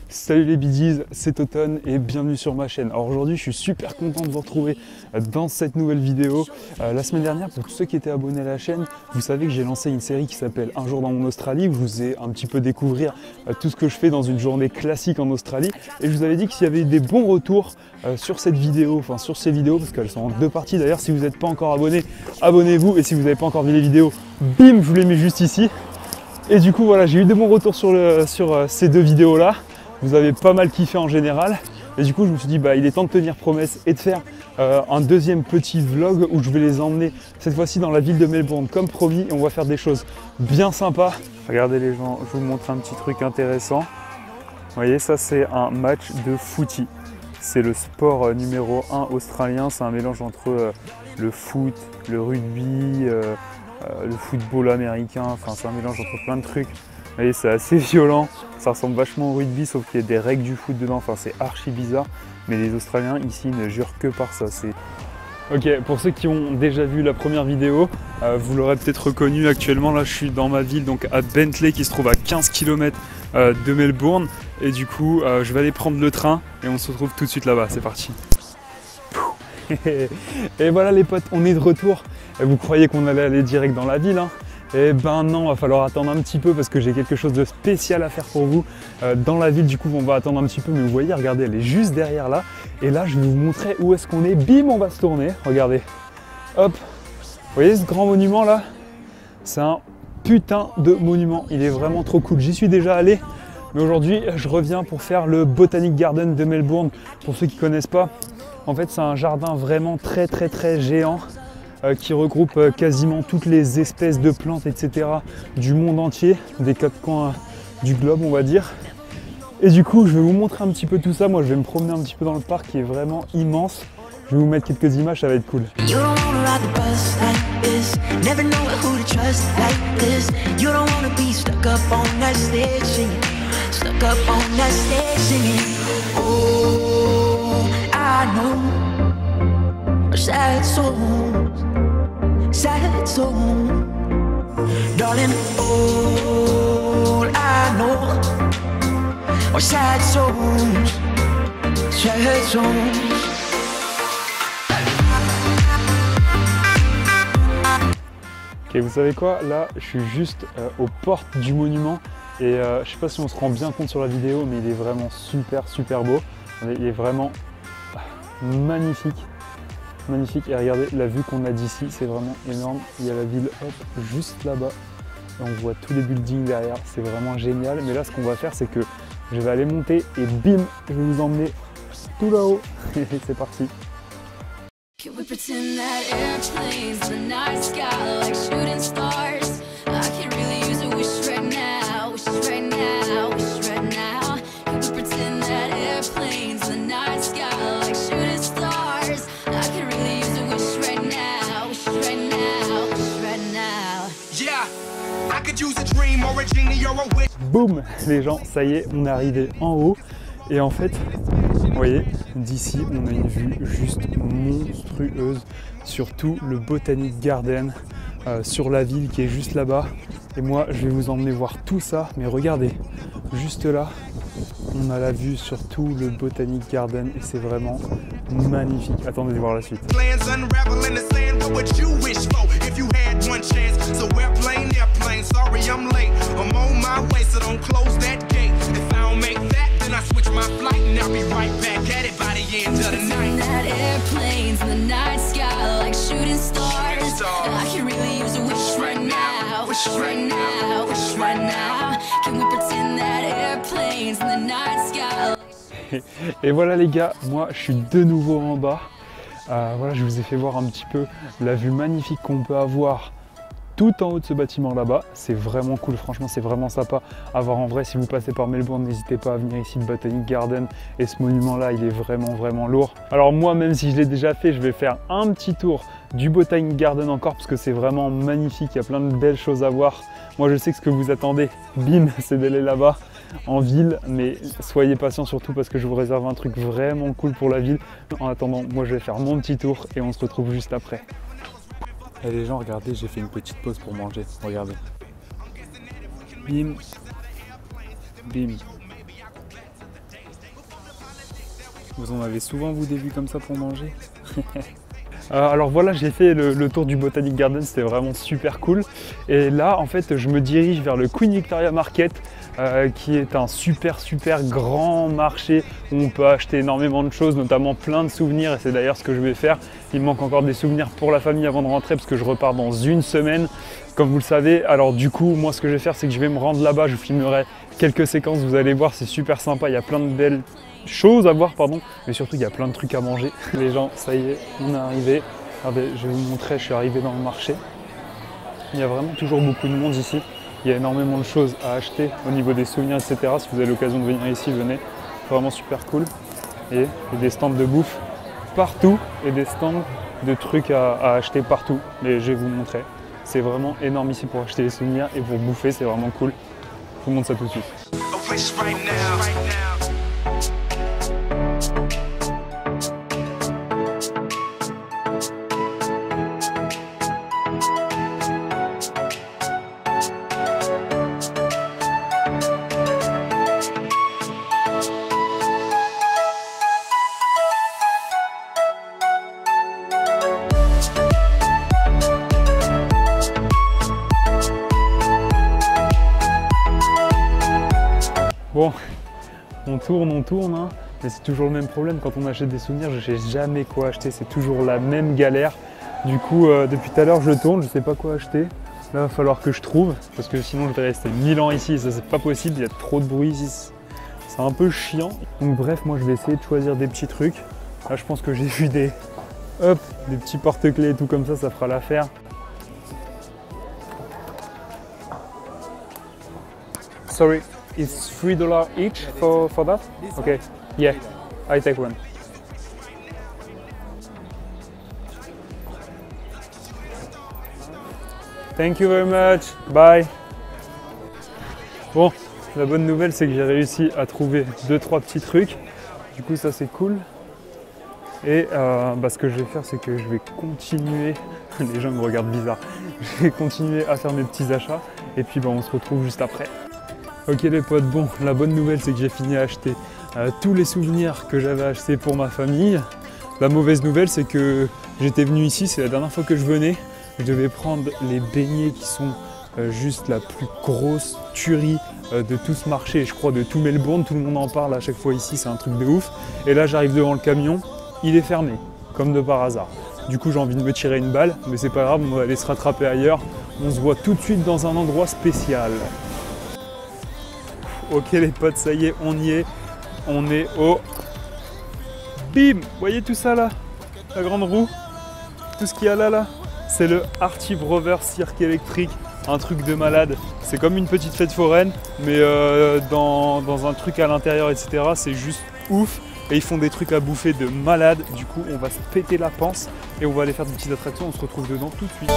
Salut les biddies, c'est Automne et bienvenue sur ma chaîne. Alors aujourd'hui je suis super content de vous retrouver dans cette nouvelle vidéo. La semaine dernière, pour tous ceux qui étaient abonnés à la chaîne, vous savez que j'ai lancé une série qui s'appelle Un jour dans mon Australie où je vous ai un petit peu découvrir tout ce que je fais dans une journée classique en Australie. Et je vous avais dit que s'il y avait eu des bons retours sur cette vidéo, enfin sur ces vidéos, parce qu'elles sont en deux parties d'ailleurs, si vous n'êtes pas encore abonné, abonnez-vous, et si vous n'avez pas encore vu les vidéos, bim, je vous les mets juste ici. Et du coup voilà, j'ai eu des bons retours sur ces deux vidéos là. Vous avez pas mal kiffé en général. Et du coup je me suis dit il est temps de tenir promesse et de faire un deuxième petit vlog où je vais les emmener cette fois-ci dans la ville de Melbourne comme promis, et on va faire des choses bien sympas. Regardez les gens, je vous montre un petit truc intéressant. Vous voyez, ça c'est un match de footy. C'est le sport numéro 1 australien, c'est un mélange entre le foot, le rugby, le football américain, enfin c'est un mélange entre plein de trucs. Vous voyez, c'est assez violent, ça ressemble vachement au rugby sauf qu'il y a des règles du foot dedans, enfin c'est archi bizarre. Mais les Australiens ici ne jurent que par ça. Ok, pour ceux qui ont déjà vu la première vidéo, vous l'aurez peut-être reconnu actuellement, là je suis dans ma ville, donc à Bentleigh qui se trouve à 15 km de Melbourne. Et du coup je vais aller prendre le train et on se retrouve tout de suite là-bas, c'est parti. Et voilà les potes, on est de retour. Et vous croyez qu'on allait aller direct dans la ville, hein? Eh ben non, va falloir attendre un petit peu parce que j'ai quelque chose de spécial à faire pour vous dans la ville. Du coup on va attendre un petit peu, mais vous voyez, regardez, elle est juste derrière là. Et là je vais vous montrer où est-ce qu'on est. Bim, on va se tourner, regardez. Hop, vous voyez ce grand monument là? C'est un putain de monument, il est vraiment trop cool. J'y suis déjà allé, mais aujourd'hui je reviens pour faire le Botanic Garden de Melbourne. Pour ceux qui ne connaissent pas, en fait c'est un jardin vraiment très géant qui regroupe quasiment toutes les espèces de plantes, etc. du monde entier, des quatre coins du globe on va dire. Et du coup je vais vous montrer un petit peu tout ça. Moi je vais me promener un petit peu dans le parc qui est vraiment immense. Je vais vous mettre quelques images, ça va être cool. Sad song, darling, all I know are sad songs, sad songs. Ok, vous savez quoi, là je suis juste aux portes du monument et je sais pas si on se rend bien compte sur la vidéo, mais il est vraiment super beau. Il est vraiment magnifique. Magnifique, et regardez la vue qu'on a d'ici, c'est vraiment énorme. Il y a la ville, hop, juste là-bas, et on voit tous les buildings derrière, c'est vraiment génial. Mais là ce qu'on va faire, c'est que je vais aller monter et bim, je vais vous emmener tout là-haut. Et c'est parti. Boum, les gens, ça y est, on est arrivé en haut. Et en fait, vous voyez, d'ici, on a une vue juste monstrueuse sur tout le Botanic Garden, sur la ville qui est juste là-bas. Et moi, je vais vous emmener voir tout ça. Mais regardez, juste là, on a la vue sur tout le Botanic Garden et c'est vraiment magnifique. Attendez de voir la suite. Et voilà les gars, moi je suis de nouveau en bas. Voilà, je vous ai fait voir un petit peu la vue magnifique qu'on peut avoir tout en haut de ce bâtiment là-bas. C'est vraiment cool, franchement c'est vraiment sympa à voir en vrai. Si vous passez par Melbourne, n'hésitez pas à venir ici, le Botanic Garden. Et ce monument là, il est vraiment lourd. Alors moi, même si je l'ai déjà fait, je vais faire un petit tour du Botanic Garden encore parce que c'est vraiment magnifique, il y a plein de belles choses à voir. Moi je sais que ce que vous attendez, bim, c'est d'aller là-bas en ville, mais soyez patients surtout parce que je vous réserve un truc vraiment cool pour la ville. En attendant, moi je vais faire mon petit tour et on se retrouve juste après. Et les gens, regardez, j'ai fait une petite pause pour manger, regardez. Bim, bim. Vous en avez souvent, vous, des vues comme ça pour manger? Alors voilà, j'ai fait le tour du Botanic Garden, c'était vraiment super cool. Et là, en fait, je me dirige vers le Queen Victoria Market, qui est un super grand marché où on peut acheter énormément de choses, notamment plein de souvenirs. Et c'est d'ailleurs ce que je vais faire. Il me manque encore des souvenirs pour la famille avant de rentrer parce que je repars dans une semaine, comme vous le savez. Alors du coup, moi, ce que je vais faire, c'est que je vais me rendre là-bas. Je vous filmerai quelques séquences, vous allez voir, c'est super sympa. Il y a plein de belles choses à voir, pardon, mais surtout il y a plein de trucs à manger. Les gens, ça y est, on est arrivé. Regardez, je vais vous montrer, je suis arrivé dans le marché. Il y a vraiment toujours beaucoup de monde ici. Il y a énormément de choses à acheter au niveau des souvenirs, etc. Si vous avez l'occasion de venir ici, venez. C'est vraiment super cool. Et il y a des stands de bouffe partout et des stands de trucs à acheter partout. Et je vais vous montrer. C'est vraiment énorme ici pour acheter des souvenirs et pour bouffer, c'est vraiment cool. Je vous montre ça tout de suite. Bon, on tourne, hein, mais c'est toujours le même problème. Quand on achète des souvenirs, je ne sais jamais quoi acheter, c'est toujours la même galère. Du coup, depuis tout à l'heure, je tourne, je ne sais pas quoi acheter. Là, il va falloir que je trouve, parce que sinon, je vais rester 1000 ans ici, et ça, c'est pas possible, il y a trop de bruit ici. C'est un peu chiant. Donc bref, moi, je vais essayer de choisir des petits trucs. Là, je pense que j'ai vu des petits porte-clés et tout comme ça fera l'affaire. Sorry. It's $3 each for that? Okay, yeah, I take one. Thank you very much, bye. Bon, la bonne nouvelle c'est que j'ai réussi à trouver 2-3 petits trucs. Du coup ça c'est cool. Et ce que je vais faire c'est que je vais continuer, les gens me regardent bizarre, je vais continuer à faire mes petits achats et puis on se retrouve juste après. Ok les potes, bon, la bonne nouvelle c'est que j'ai fini à acheter tous les souvenirs que j'avais achetés pour ma famille. La mauvaise nouvelle c'est que j'étais venu ici, c'est la dernière fois que je venais. Je devais prendre les beignets qui sont juste la plus grosse tuerie de tout ce marché, je crois de tout Melbourne, tout le monde en parle à chaque fois ici, c'est un truc de ouf. Et là j'arrive devant le camion, il est fermé, comme de par hasard. Du coup j'ai envie de me tirer une balle, mais c'est pas grave, on va aller se rattraper ailleurs. On se voit tout de suite dans un endroit spécial. Ok les potes, ça y est, on y est. On est au... Bim! Vous voyez tout ça là? La grande roue? Tout ce qu'il y a là, c'est le Archive Rover Cirque électrique. Un truc de malade. C'est comme une petite fête foraine, mais dans un truc à l'intérieur, etc. C'est juste ouf. Et ils font des trucs à bouffer de malade. Du coup, on va se péter la panse et on va aller faire des petites attractions. On se retrouve dedans tout de suite.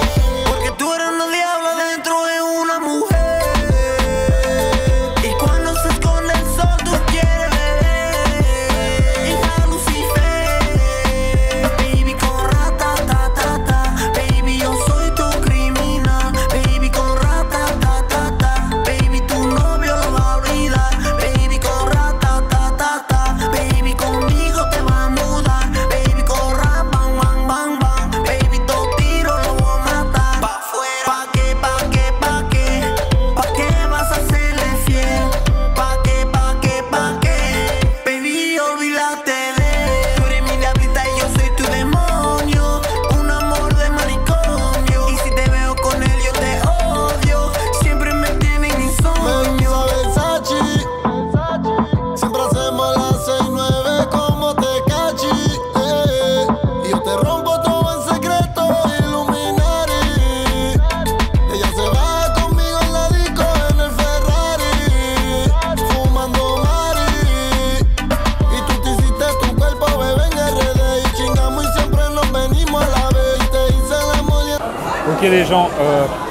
Ok les gens,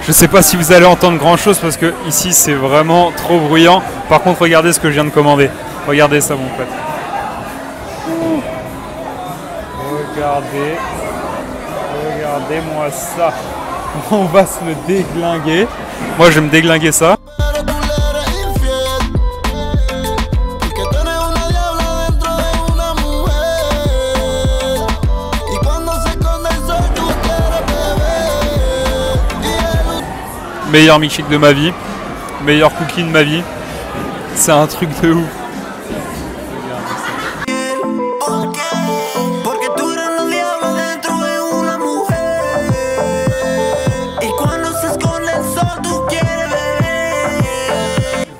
je sais pas si vous allez entendre grand chose parce que ici c'est vraiment trop bruyant. Par contre regardez ce que je viens de commander. Regardez ça mon pote. Regardez-moi ça. On va se le déglinguer. Moi je vais me déglinguer ça. Meilleur milkshake de ma vie. Meilleur cookie de ma vie. C'est un truc de ouf.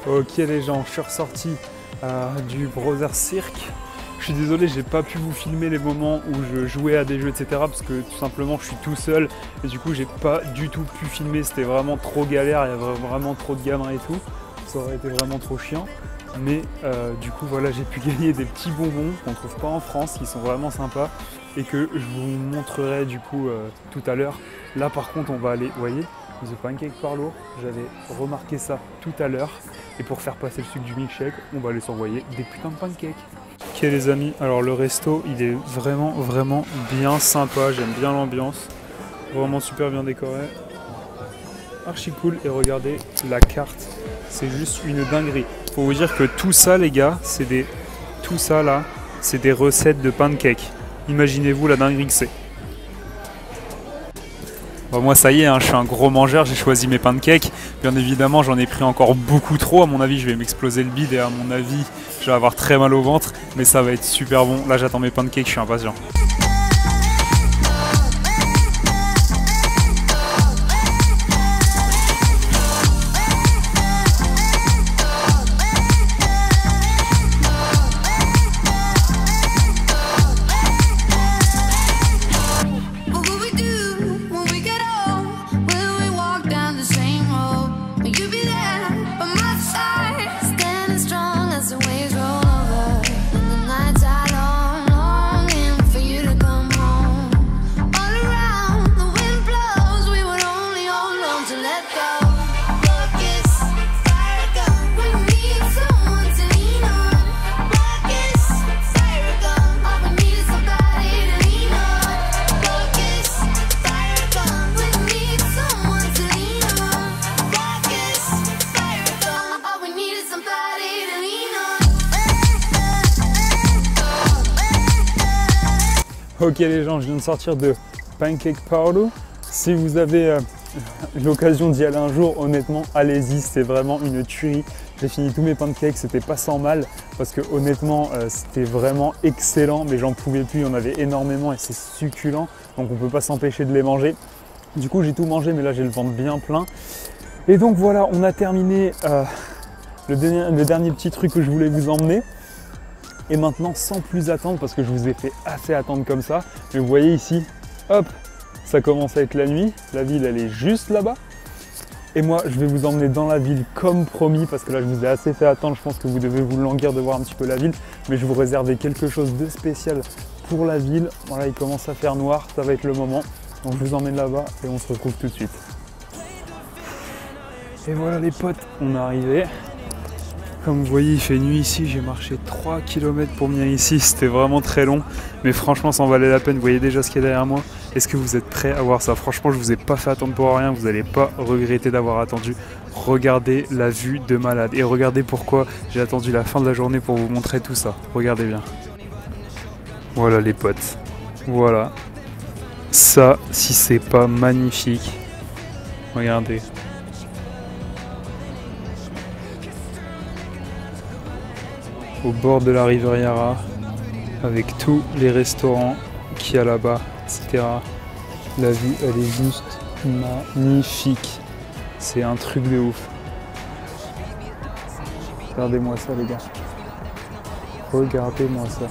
Ok les gens, je suis ressorti du Brother Cirque. Je suis désolé, j'ai pas pu vous filmer les moments où je jouais à des jeux, etc. Parce que tout simplement, je suis tout seul et du coup, j'ai pas du tout pu filmer. C'était vraiment trop galère, il y avait vraiment trop de gamins et tout. Ça aurait été vraiment trop chiant. Mais du coup, voilà, j'ai pu gagner des petits bonbons qu'on trouve pas en France, qui sont vraiment sympas et que je vous montrerai du coup tout à l'heure. Là, par contre, on va aller, vous voyez, The Pancake Parlour, j'avais remarqué ça tout à l'heure. Et pour faire passer le sucre du milkshake, on va aller s'envoyer des putains de pancakes. Ok les amis, alors le resto, il est vraiment bien sympa, j'aime bien l'ambiance. Vraiment super bien décoré. Archi cool, et regardez la carte, c'est juste une dinguerie. Faut vous dire que tout ça les gars, tout ça là, c'est des recettes de pancakes. Imaginez-vous la dinguerie que c'est. Bon, moi ça y est, hein, je suis un gros mangeur, j'ai choisi mes pancakes. Bien évidemment j'en ai pris encore beaucoup trop, à mon avis je vais m'exploser le bide et à mon avis je vais avoir très mal au ventre. Mais ça va être super bon, là j'attends mes pancakes, je suis impatient. Ok les gens, je viens de sortir de Pancake Parlour. Si vous avez l'occasion d'y aller un jour, honnêtement, allez-y, c'est vraiment une tuerie. J'ai fini tous mes pancakes, c'était pas sans mal, parce que honnêtement, c'était vraiment excellent, mais j'en pouvais plus, il y en avait énormément et c'est succulent, donc on peut pas s'empêcher de les manger. Du coup, j'ai tout mangé, mais là j'ai le ventre bien plein. Et donc voilà, on a terminé le dernier petit truc que je voulais vous emmener. Et maintenant, sans plus attendre, parce que je vous ai fait assez attendre comme ça, mais vous voyez ici, hop, ça commence à être la nuit, la ville elle est juste là-bas. Et moi, je vais vous emmener dans la ville comme promis, parce que là, je vous ai assez fait attendre, je pense que vous devez vous languir de voir un petit peu la ville, mais je vous réservais quelque chose de spécial pour la ville. Voilà, il commence à faire noir, ça va être le moment. Donc je vous emmène là-bas et on se retrouve tout de suite. Et voilà les potes, on est arrivé. Comme vous voyez, il fait nuit ici, j'ai marché 3 km pour venir ici, c'était vraiment très long, mais franchement ça en valait la peine. Vous voyez déjà ce qu'il y a derrière moi. Est-ce que vous êtes prêts à voir ça? Franchement, je vous ai pas fait attendre pour rien, vous n'allez pas regretter d'avoir attendu. Regardez la vue de malade et regardez pourquoi j'ai attendu la fin de la journée pour vous montrer tout ça. Regardez bien. Voilà les potes, voilà. Ça, si c'est pas magnifique, regardez. Au bord de la Riviera, avec tous les restaurants qu'il y a là-bas, etc. La vue, elle est juste magnifique. C'est un truc de ouf. Regardez-moi ça, les gars. Regardez-moi ça.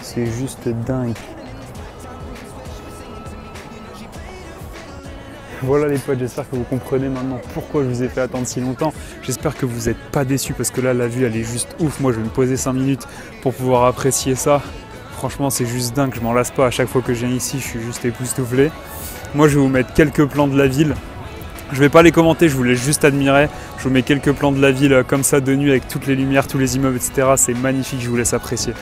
C'est juste dingue. Voilà les potes, j'espère que vous comprenez maintenant pourquoi je vous ai fait attendre si longtemps. J'espère que vous n'êtes pas déçus parce que là la vue elle est juste ouf. Moi je vais me poser 5 minutes pour pouvoir apprécier ça. Franchement c'est juste dingue, je m'en lasse pas. À chaque fois que je viens ici je suis juste époustouflé. Moi je vais vous mettre quelques plans de la ville. Je vais pas les commenter, je vous laisse juste admirer. Je vous mets quelques plans de la ville comme ça de nuit avec toutes les lumières, tous les immeubles, etc. C'est magnifique, je vous laisse apprécier.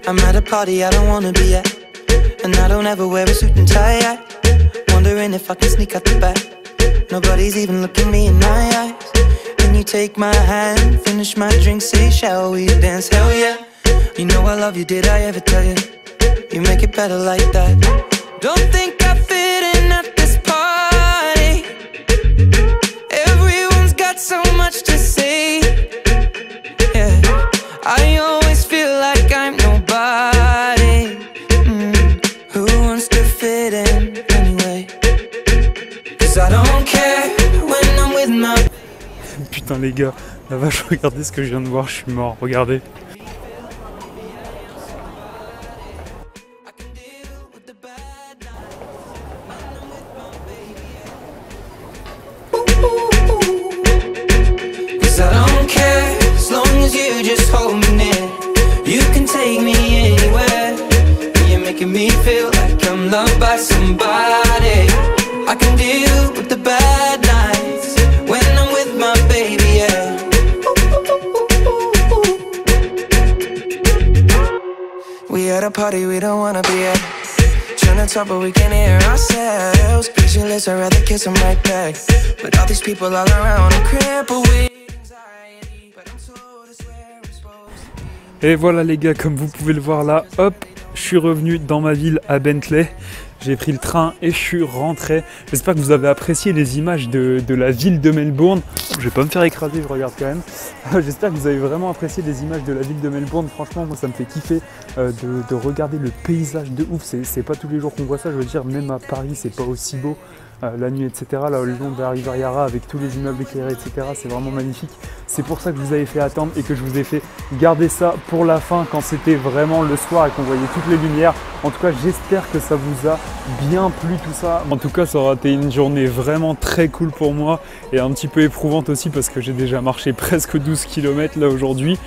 I'm at a party I don't wanna be at, and I don't ever wear a suit and tie. Wondering if I can sneak out the back. Nobody's even looking me in my eyes. And you take my hand, finish my drink, say, shall we dance? Hell yeah. You know I love you, did I ever tell you? You make it better like that. Don't think I fit in at this party. Everyone's got so much to say. Yeah, I always feel like I'm nobody. Who wants to fit in anyway? Cause I don't care when I'm with my... Putain les gars, la vache, regardez ce que je viens de voir, je suis mort, regardez. Cause I don't care as long as you just hold me near. You can take me anywhere. You're making me feel like I'm loved by somebody. I can deal with the bad nights when I'm with my baby, yeah. We at a party we don't wanna be at. Trying to talk but we can't hear ourselves. Pictureless, I'd rather kiss them right back. But all these people all around, I'm crippled with anxiety. But I'm told it's where I'm supposed to be. Et voilà les gars, comme vous pouvez le voir là, hop, je suis revenu dans ma ville à Bentley. J'ai pris le train et je suis rentré. J'espère que vous avez apprécié les images de la ville de Melbourne. Je vais pas me faire écraser, je regarde quand même. J'espère que vous avez vraiment apprécié les images de la ville de Melbourne. Franchement, moi ça me fait kiffer de regarder le paysage de ouf. C'est pas tous les jours qu'on voit ça, je veux dire, même à Paris, c'est pas aussi beau. La nuit, etc. Là, le long de la rivière Yarra, avec tous les immeubles éclairés, etc. C'est vraiment magnifique. C'est pour ça que je vous avais fait attendre et que je vous ai fait garder ça pour la fin quand c'était vraiment le soir et qu'on voyait toutes les lumières. En tout cas, j'espère que ça vous a bien plu tout ça. En tout cas, ça aura été une journée vraiment très cool pour moi et un petit peu éprouvante aussi parce que j'ai déjà marché presque 12 km là aujourd'hui.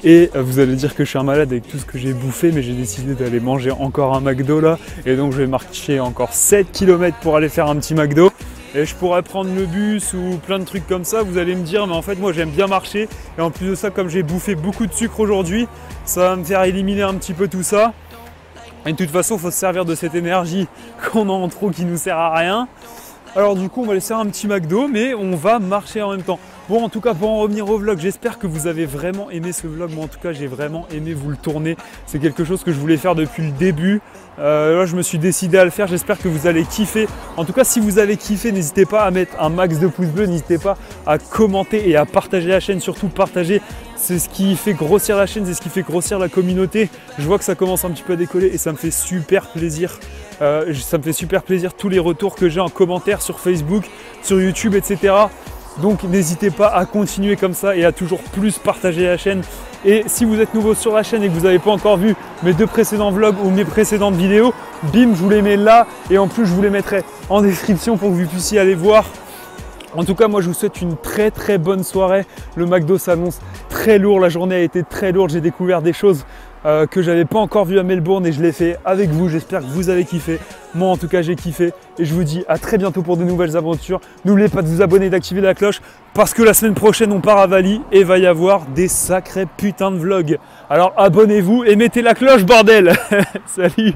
Et vous allez dire que je suis un malade avec tout ce que j'ai bouffé, mais j'ai décidé d'aller manger encore un McDo là. Et donc je vais marcher encore 7 km pour aller faire un petit McDo. Et je pourrais prendre le bus ou plein de trucs comme ça, vous allez me dire, mais en fait moi j'aime bien marcher. Et en plus de ça, comme j'ai bouffé beaucoup de sucre aujourd'hui, ça va me faire éliminer un petit peu tout ça. Et de toute façon, il faut se servir de cette énergie qu'on a en trop qui nous sert à rien. Alors du coup, on va laisser un petit McDo, mais on va marcher en même temps. Bon, en tout cas, pour en revenir au vlog, j'espère que vous avez vraiment aimé ce vlog. Moi, en tout cas, j'ai vraiment aimé vous le tourner. C'est quelque chose que je voulais faire depuis le début. Là, je me suis décidé à le faire. J'espère que vous allez kiffer. En tout cas, si vous avez kiffé, n'hésitez pas à mettre un max de pouces bleus. N'hésitez pas à commenter et à partager la chaîne. Surtout, partager. C'est ce qui fait grossir la chaîne, c'est ce qui fait grossir la communauté. Je vois que ça commence un petit peu à décoller et ça me fait super plaisir. Ça me fait super plaisir tous les retours que j'ai en commentaire sur Facebook, sur YouTube, etc. Donc n'hésitez pas à continuer comme ça et à toujours plus partager la chaîne. Et si vous êtes nouveau sur la chaîne et que vous n'avez pas encore vu mes deux précédents vlogs ou mes précédentes vidéos, bim, je vous les mets là et en plus je vous les mettrai en description pour que vous puissiez aller voir. En tout cas, moi je vous souhaite une très très bonne soirée. Le McDo s'annonce très lourd, la journée a été très lourde, j'ai découvert des choses que j'avais pas encore vues à Melbourne et je l'ai fait avec vous. J'espère que vous avez kiffé. Moi en tout cas j'ai kiffé et je vous dis à très bientôt pour de nouvelles aventures. N'oubliez pas de vous abonner et d'activer la cloche parce que la semaine prochaine on part à Bali et va y avoir des sacrés putains de vlogs. Alors abonnez-vous et mettez la cloche bordel. Salut.